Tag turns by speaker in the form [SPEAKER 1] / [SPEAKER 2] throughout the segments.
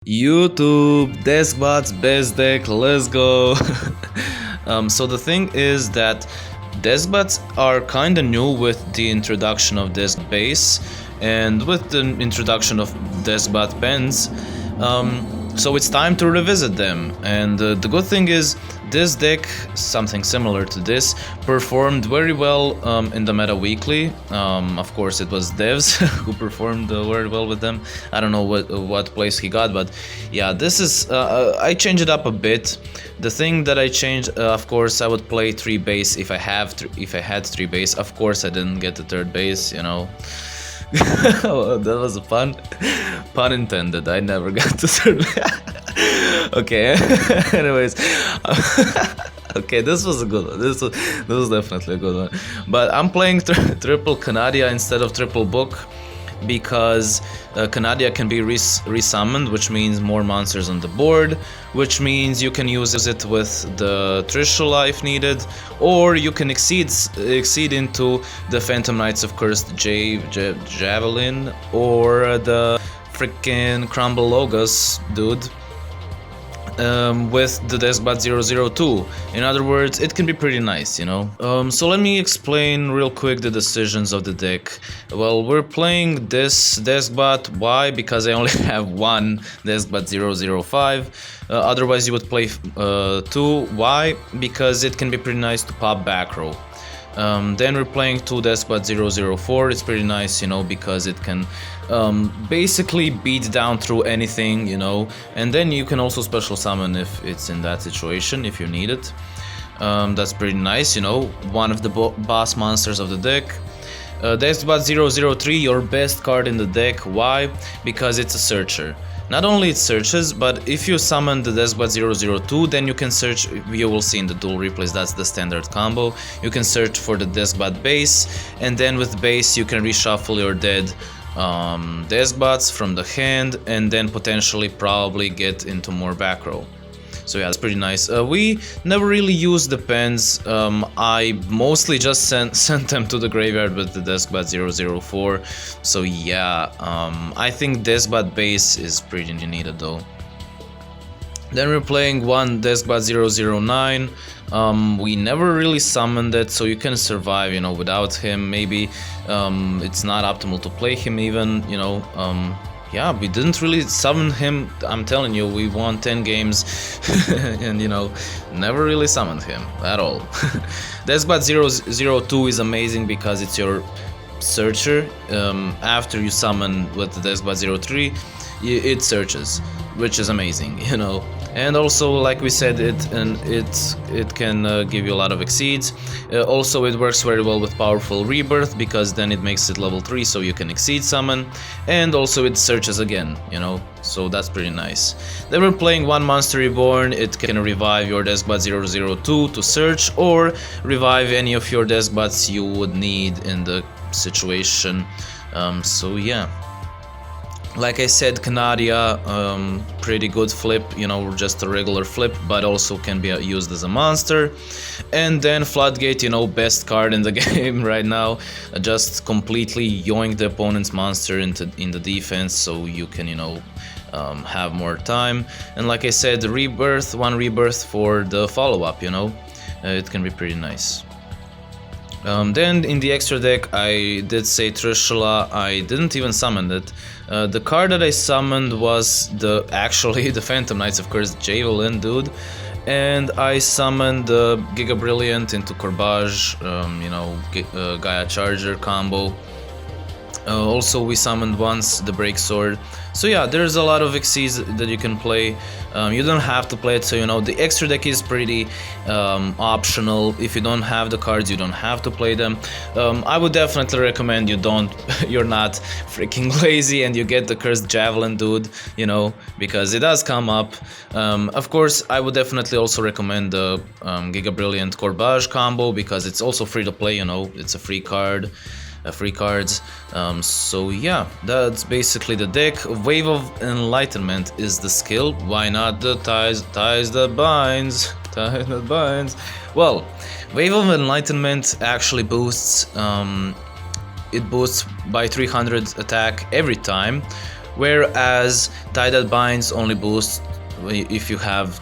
[SPEAKER 1] YouTube, DESKBOTS, best deck, let's go! So the thing is that DESKBOTS are kinda new with the introduction of Desk Base and with the introduction of DESKBOT pens. So it's time to revisit them, and the good thing is this deck, something similar to this, performed very well in the meta weekly. Of course it was devs who performed very well with them. I don't know what place he got, but yeah, this is I changed it up a bit. The thing that I changed, of course I would play 3 base if I had 3 base. Of course I didn't get the 3rd base, you know. That was a pun intended. I never got to third. Okay. Anyways, okay, this was a good one. This was definitely a good one. But I'm playing triple Canadia instead of triple book because Canadia can be resummoned, which means more monsters on the board, which means you can use it with the Trishula if needed, or you can exceed into the Phantom Knights of Cursed Javelin, or the freaking Crumble Logos dude. With the Deskbot 002. In other words, it can be pretty nice, you know. So let me explain real quick the decisions of the deck. Well, we're playing this Deskbot. Why? Because I only have one Deskbot 005. Otherwise you would play 2. Why? Because it can be pretty nice to pop back row. Then we're playing 2 Deskbot 004. It's pretty nice, you know, because it can basically beat down through anything, you know, and then you can also special summon if it's in that situation, if you need it. That's pretty nice, you know, one of the boss monsters of the deck. Deskbot 003, your best card in the deck. Why? Because it's a searcher. Not only it searches, but if you summon the Deskbot 002, then you can search, you will see in the duel replays, that's the standard combo. You can search for the Deskbot base, and then with base you can reshuffle your dead Deskbots from the hand, and then potentially probably get into more back row. So yeah, it's pretty nice. We never really used the pens. I mostly just sent them to the graveyard with the Deskbot 004. So yeah, I think Deskbot base is pretty needed though. Then we're playing one Deskbot 009. We never really summoned it, so you can survive, you know, without him. Maybe it's not optimal to play him even, you know. Yeah, we didn't really summon him. I'm telling you, we won 10 games and, you know, never really summoned him at all. Deskbot 002 is amazing because it's your searcher. After you summon with the Deskbot 03, it searches, which is amazing, you know. And also, like we said, it can give you a lot of exceeds. Also, it works very well with powerful rebirth because then it makes it level 3, so you can exceed summon. And also, it searches again, you know. So that's pretty nice. Then we're playing one Monster Reborn. It can revive your Deskbot 002 to search, or revive any of your Deskbots you would need in the situation. So yeah. Like I said, Canadia, pretty good flip, you know, just a regular flip, but also can be used as a monster. And then Floodgate, you know, best card in the game right now, just completely yoink the opponent's monster in the defense, so you can, you know, have more time. And like I said, rebirth, one rebirth for the follow-up, you know, it can be pretty nice. Then in the extra deck I did say Trishula. I didn't even summon it. The card that I summoned was actually the Phantom Knights of Cursed Javelin dude, and I summoned the Giga Brilliant into Corbage, you know, Gaia Charger combo. Also we summoned once the Break Sword. So yeah, there's a lot of exceeds that you can play. You don't have to play it, so you know, the extra deck is pretty optional. If you don't have the cards, you don't have to play them. I would definitely recommend you're not freaking lazy and you get the Cursed Javelin dude, you know, because it does come up. Of course, I would definitely also recommend the Giga Brilliant Corbage combo because it's also free to play, you know, it's a free card. Free cards. So yeah, that's basically the deck. Wave of Enlightenment is the skill. Why not the ties that binds? Ties that binds. Well, Wave of Enlightenment actually boosts. It boosts by 300 attack every time, whereas Tie That Binds only boosts if you have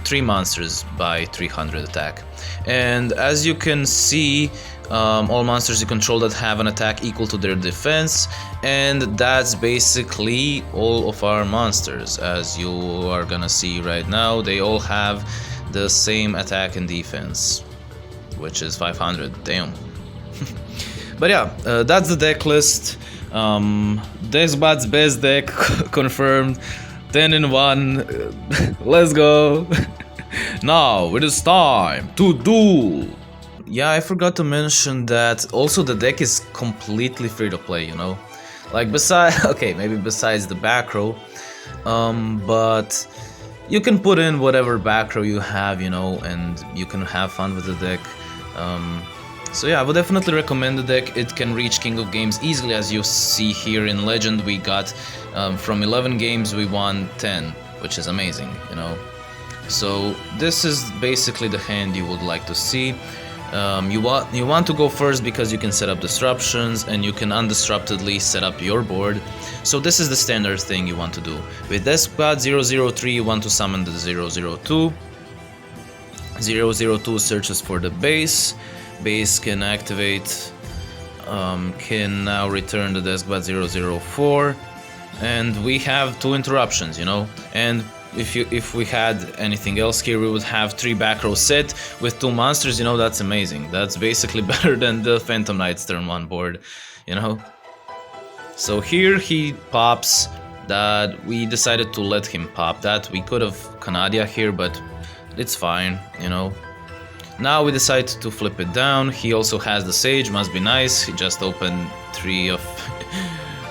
[SPEAKER 1] 3 monsters by 300 attack. And as you can see, all monsters you control that have an attack equal to their defense, and that's basically all of our monsters. As you are gonna see right now, they all have the same attack and defense, which is 500. Damn. But yeah, that's the deck list. Deskbot's best deck confirmed. 10 in 1. Let's go. Now it is time to duel. Yeah, I forgot to mention that also the deck is completely free to play, you know. Like besides, okay, maybe besides the back row, but you can put in whatever back row you have, you know, and you can have fun with the deck. So yeah, I would definitely recommend the deck. It can reach King of Games easily, as you see here in Legend. We got from 11 games we won 10, which is amazing, you know. So this is basically the hand you would like to see. You want to go first because you can set up disruptions and you can undisruptedly set up your board. So this is the standard thing you want to do. With Deskbot 003 you want to summon the 002. 002 searches for the base. Base can activate, can now return the Deskbot 004, and we have 2 interruptions, you know. And if we had anything else here, we would have 3 back row set with 2 monsters, you know. That's amazing. That's basically better than the Phantom Knights turn 1 board, you know. So here he pops that. We decided to let him pop that. We could have Canadia here, but it's fine, you know. Now we decide to flip it down. He also has the Sage, must be nice. He just opened 3 of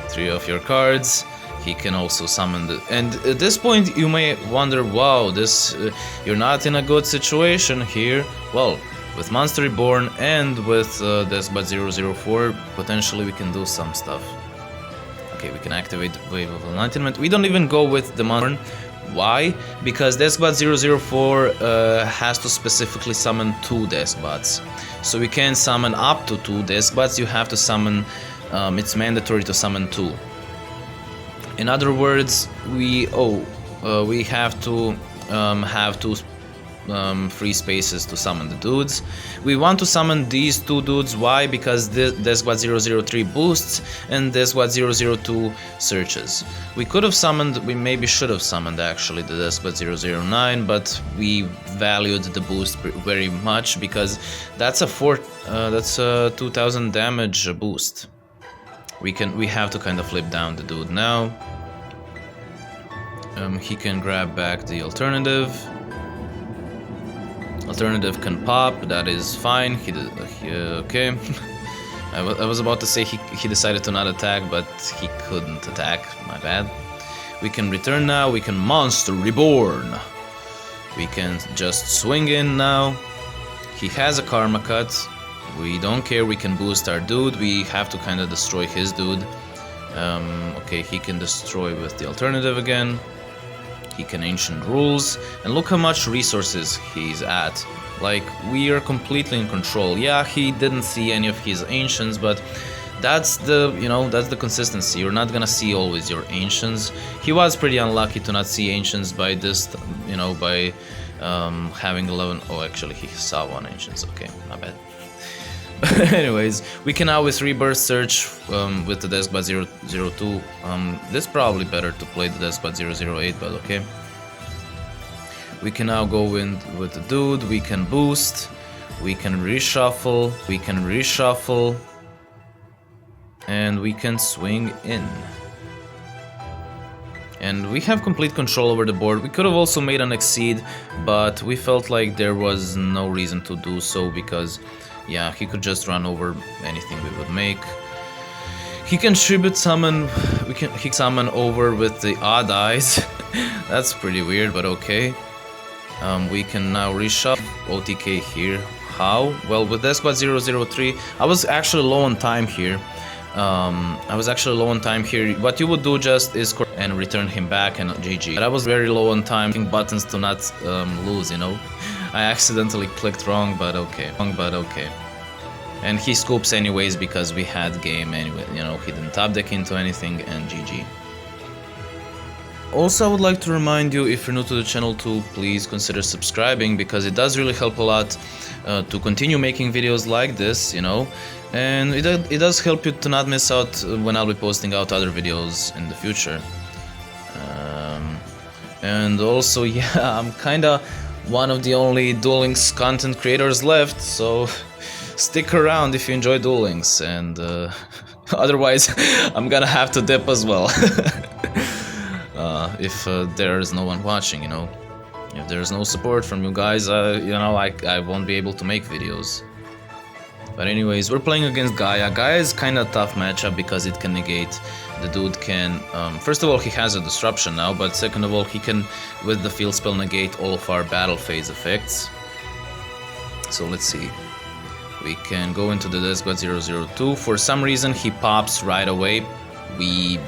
[SPEAKER 1] 3 of your cards. He can also summon the... And at this point you may wonder, wow, this you're not in a good situation here. Well, with Monster Reborn and with Deskbot 004, potentially we can do some stuff. Okay, we can activate Wave of Enlightenment. We don't even go with the Monster. Why? Because Deskbot 004 has to specifically summon 2 Deskbots. So we can summon up to 2 Deskbots. You have to summon, it's mandatory to summon 2. In other words, we have to have 2 free spaces to summon the dudes. We want to summon these 2 dudes. Why? Because Deskbot 003 boosts and Deskbot 002 searches. We could have summoned, we maybe should have summoned actually the Deskbot 009, but we valued the boost very much because that's a 2000 damage boost. We have to kind of flip down the dude now. He can grab back the alternative. Alternative can pop, that is fine. Okay. I was about to say he decided to not attack, but he couldn't attack, my bad. We can return now, we can Monster Reborn. We can just swing in now. He has a Karma Cut. We don't care, we can boost our dude. We have to kind of destroy his dude. Okay, he can destroy with the alternative again. He can Ancient Rules, and look how much resources he's at. Like, we are completely in control. Yeah, he didn't see any of his Ancients, but that's the, you know, that's the consistency. You're not gonna see always your Ancients. He was pretty unlucky to not see Ancients by this, you know, by having 11. Oh, actually, he saw 1 Ancients. Okay, my bad. Anyways, we can now with Rebirth search with the Deskbot 002. This is probably better to play the Deskbot 008, but okay. We can now go in with the dude, we can boost, we can reshuffle, and we can swing in. And we have complete control over the board. We could have also made an Exceed, but we felt like there was no reason to do so because, yeah, he could just run over anything we would make. He can Tribute Summon, he summon over with the Odd Eyes. That's pretty weird, but okay. We can now reshuffle OTK here. How? Well, with Deskbot 003, I was actually low on time here. What you would do just is and return him back and GG. But I was very low on time, buttons to not lose, you know. I accidentally clicked wrong, but okay. And he scoops anyways because we had game anyway, you know, he didn't top deck into anything and GG. Also, I would like to remind you, if you're new to the channel, to please consider subscribing, because it does really help a lot to continue making videos like this, you know, and it does help you to not miss out when I'll be posting out other videos in the future. And also, yeah, I'm kinda one of the only Duel Links content creators left, so stick around if you enjoy Duel Links, and otherwise I'm gonna have to dip as well. If there's no one watching, you know. If there's no support from you guys, you know, I won't be able to make videos. But anyways, we're playing against Gaia. Gaia is kinda a tough matchup because it can negate. The dude can, first of all, he has a disruption now, but second of all, he can, with the field spell, negate all of our battle phase effects. So let's see. We can go into the Deskbot 002. For some reason, he pops right away. We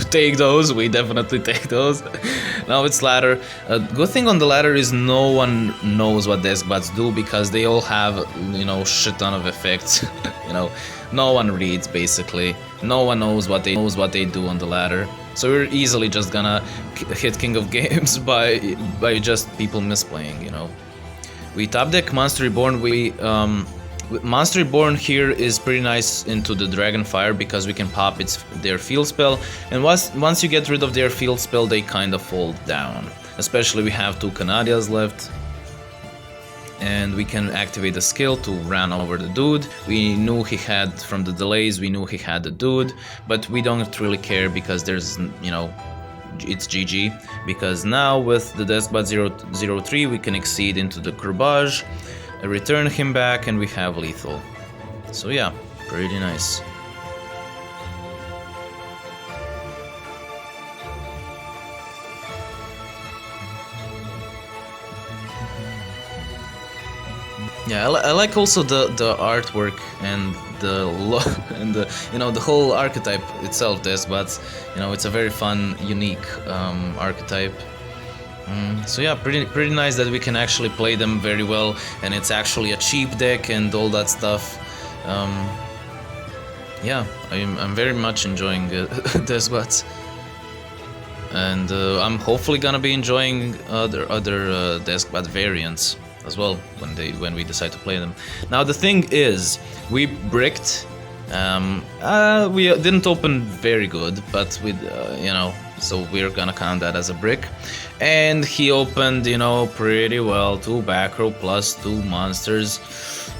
[SPEAKER 1] take those, we definitely take those. Now it's ladder. Good thing on the ladder is no one knows what Deskbots do, because they all have, you know, shit ton of effects. You know, no one reads basically. No one knows what they do on the ladder. So we're easily just gonna hit King of Games by just people misplaying, you know. We top deck Monster Reborn. Monster Reborn here is pretty nice into the Dragonfire because we can pop their field spell, and once you get rid of their field spell, they kind of fall down. Especially we have 2 Canadias left, and we can activate the skill to run over the dude. We knew he had, from the delays, we knew he had the dude, but we don't really care because there's, you know, it's GG, because now with the Deskbot 003 we can exceed into the Courbage, return him back, and we have lethal. So yeah, pretty nice. Yeah, I like also the artwork and the and the, you know, the whole archetype itself, Deskbots. You know, it's a very fun, unique archetype. So yeah, pretty nice that we can actually play them very well, and it's actually a cheap deck and all that stuff. Yeah, I'm very much enjoying Deskbots, and I'm hopefully gonna be enjoying other Deskbot variants as well when we decide to play them. Now the thing is, we bricked. We didn't open very good, but with you know, so we're gonna count that as a brick. And he opened, you know, pretty well. 2 back row plus 2 monsters,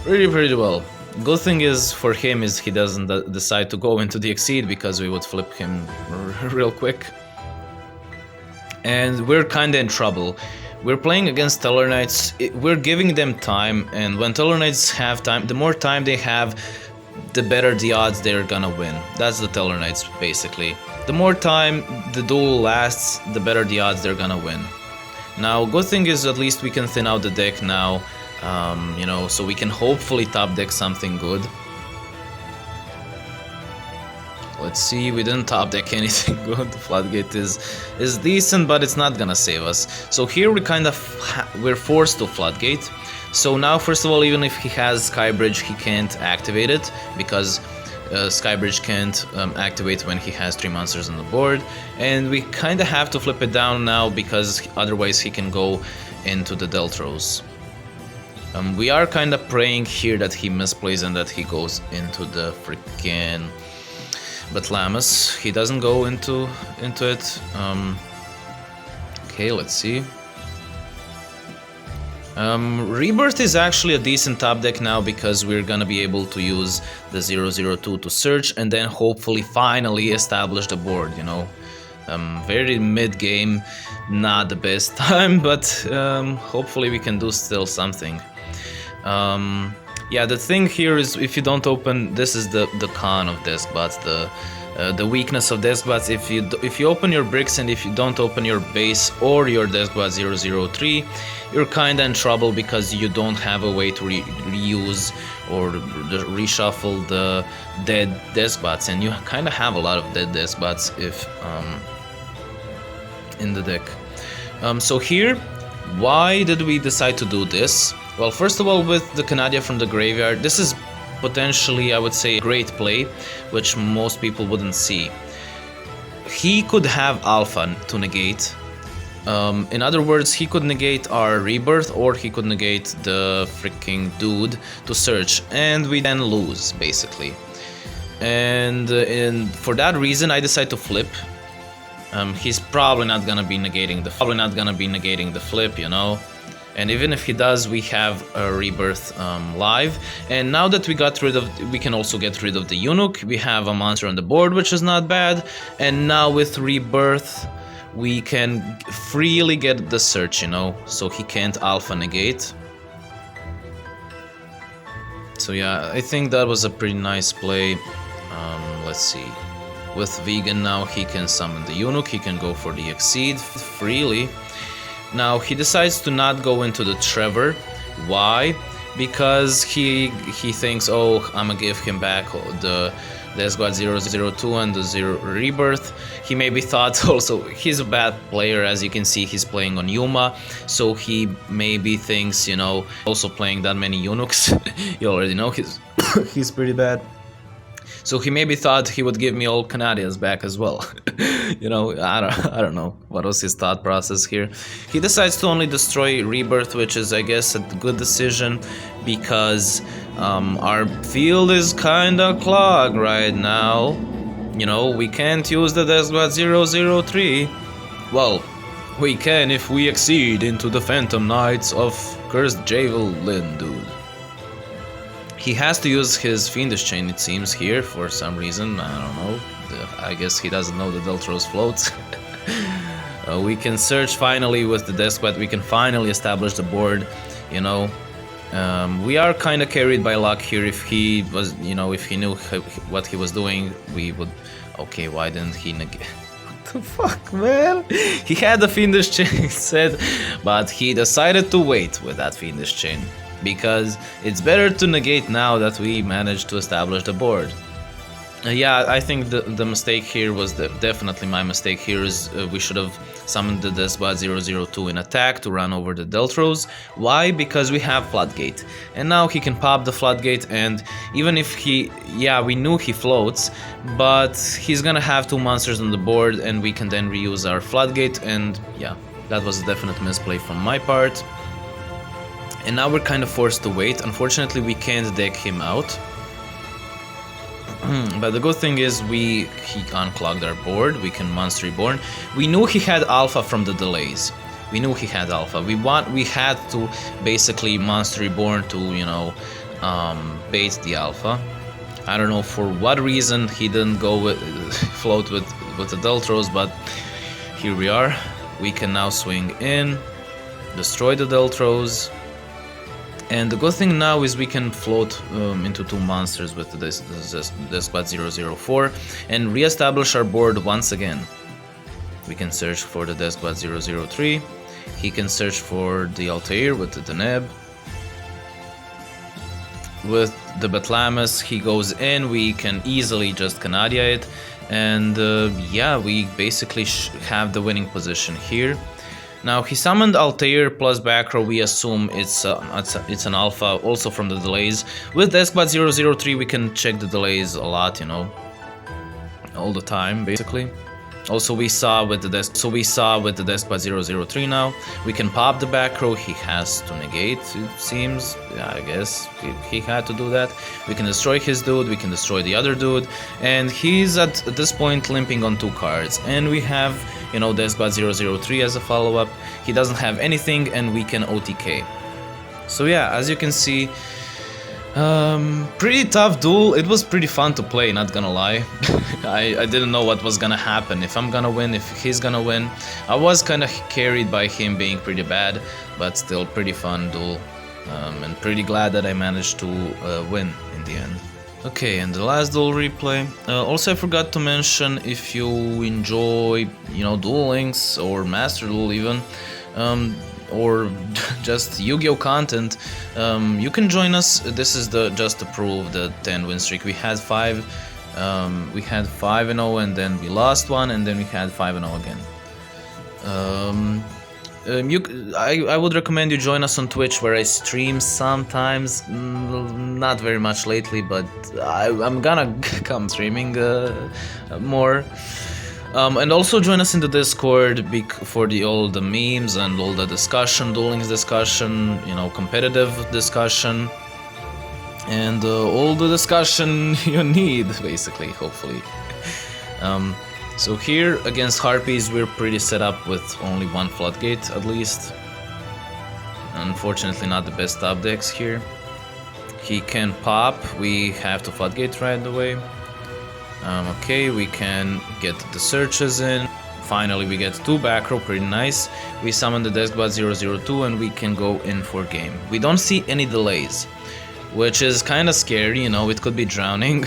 [SPEAKER 1] pretty well. Good thing is for him is he doesn't decide to go into the exceed, because we would flip him real quick. And we're kinda in trouble. We're playing against Tellarknights. We're giving them time, and when Tellarknights have time, the more time they have, the better the odds they're gonna win. That's the Tellarknights basically. The more time the duel lasts, the better the odds they're gonna win. Now, good thing is at least we can thin out the deck now, you know, so we can hopefully top deck something good. Let's see, we didn't top deck anything good. The Floodgate is decent, but it's not gonna save us. So here we kind of we're forced to Floodgate. So now, first of all, even if he has Skybridge, he can't activate it, because Skybridge can't activate when he has 3 monsters on the board, and we kind of have to flip it down now, because otherwise he can go into the Deltros. We are kind of praying here that he misplays and that he goes into the freaking Batlamus. He doesn't go into it. Okay, let's see. Rebirth is actually a decent top deck now, because we're gonna be able to use the 002 to search, and then hopefully finally establish the board, you know. Very mid-game, not the best time, but hopefully we can do still something. Yeah, the thing here is, if you don't open, this is the con of Deskbots, the weakness of Deskbots. If you open your bricks and if you don't open your base or your Deskbot 003, you're kinda in trouble, because you don't have a way to reuse or reshuffle the dead Deskbots, and you kinda have a lot of dead Deskbots if in the deck. So here, why did we decide to do this? Well, first of all, with the Canadia from the graveyard, this is potentially, I would say, a great play, which most people wouldn't see. He could have Alpha to negate, In other words, he could negate our rebirth or he could negate the freaking dude to search, and we then lose basically. And for that reason, I decide to flip. He's probably not gonna be negating the flip, you know. And even if he does, we have a rebirth live. And now that we can also get rid of the eunuch. We have a monster on the board, which is not bad. And now with rebirth, we can freely get the search, you know, so he can't alpha negate. So yeah, I think that was a pretty nice play. Let's see. With vegan now, he can summon the eunuch, he can go for the exceed freely. Now he decides to not go into the Trevor. Why? Because he thinks, oh, I'm gonna give him back the Deskbot 002 and the 0 rebirth. He maybe thought also he's a bad player, as you can see he's playing on Yuma, so he maybe thinks, you know, also playing that many eunuchs. You already know he's pretty bad. So he maybe thought he would give me all Canadians back as well. You know, I don't know what was his thought process here. He decides to only destroy rebirth, which is, I guess, a good decision because our field is kinda clogged right now. You know, we can't use the Deskbot 003. Well, we can if we exceed into the Tellarknights of Cursed Javelin, dude. He has to use his Fiendish Chain, it seems, here for some reason. I don't know. I guess he doesn't know the Deltros floats. We can search finally with the Deskbot. We can finally establish the board, you know. We are kind of carried by luck here. If he was, you know, if he knew what he was doing, we would... Okay, why didn't he negate? What the fuck, man? He had the Fiendish Chain set, but he decided to wait with that Fiendish Chain. Because it's better to negate now that we managed to establish the board. Yeah, I think the mistake here was definitely my mistake here is we should have summoned the Deskbot 002 in attack to run over the Deltros. Why? Because we have Floodgate. And now he can pop the Floodgate, and even if we knew he floats, but he's gonna have 2 monsters on the board and we can then reuse our Floodgate, and yeah, that was a definite misplay from my part. And now we're kind of forced to wait. Unfortunately, we can't deck him out. But the good thing is he unclogged our board. We can Monster Reborn. We knew he had alpha from the delays. We knew he had alpha. We had to basically Monster Reborn to, you know, bait the alpha. I don't know for what reason he didn't go with float with the Deltros, but here we are. We can now swing in, destroy the Deltros. And the good thing now is we can float into 2 monsters with the Deskbot 004 and re-establish our board once again. We can search for the Deskbot 003. He can search for the Altair with the Deneb. With the Betlamus, he goes in. We can easily just Canadia it. And yeah, we basically have the winning position here. Now he summoned Altair plus back row. We assume it's an alpha also from the delays. With Deskbot 003 we can check the delays a lot, you know, all the time basically. Also we saw with the Deskbot 003 now we can pop the back row. He has to negate, it seems. Yeah, I guess he had to do that. We can destroy his dude, we can destroy the other dude, and he's at this point limping on 2 cards. And we have, you know, Deskbot 003 as a follow-up. He doesn't have anything and we can OTK. So yeah, as you can see, pretty tough duel. It was pretty fun to play, not gonna lie. I didn't know what was gonna happen, if I'm gonna win, if he's gonna win. I was kinda carried by him being pretty bad, but still pretty fun duel. And pretty glad that I managed to win in the end. Okay, and the last duel replay. Also, I forgot to mention, if you enjoy, you know, Duel Links or Master Duel even, or just Yu-Gi-Oh content, you can join us. This is just to prove the 10 win streak. We had 5 5-0, and then we lost 1, and then we had 5-0 again. I would recommend you join us on Twitch, where I stream sometimes, not very much lately, but I'm gonna come streaming more. And also join us in the Discord for all the memes and all the discussion, dueling discussion, you know, competitive discussion, and all the discussion you need, basically, hopefully. So here against Harpies, we're pretty set up with only one floodgate at least. Unfortunately, not the best top decks here. He can pop, we have to floodgate right away. Okay, we can get the searches in. Finally, we get 2 back row, pretty nice. We summon the DESKBOT 002 and we can go in for game. We don't see any delays, which is kind of scary, you know, it could be drowning.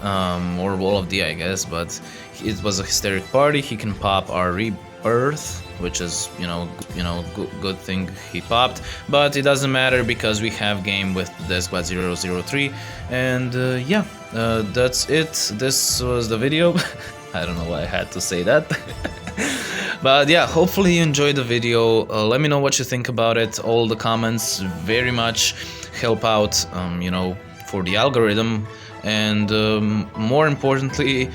[SPEAKER 1] Or Wall of D, I guess, but it was a hysteric party. He can pop our Rebirth, which is, you know, good thing he popped, but it doesn't matter because we have game with DESKBOT 003, and yeah, that's it. This was the video. I don't know why I had to say that. But yeah, hopefully you enjoyed the video. Let me know what you think about it. All the comments very much help out, you know, for the algorithm, and more importantly,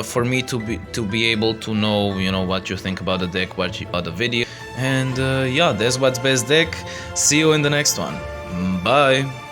[SPEAKER 1] for me to be able to know, you know, what you think about the deck, about the video. And yeah, DESKBOTS best deck. See you in the next one. Bye.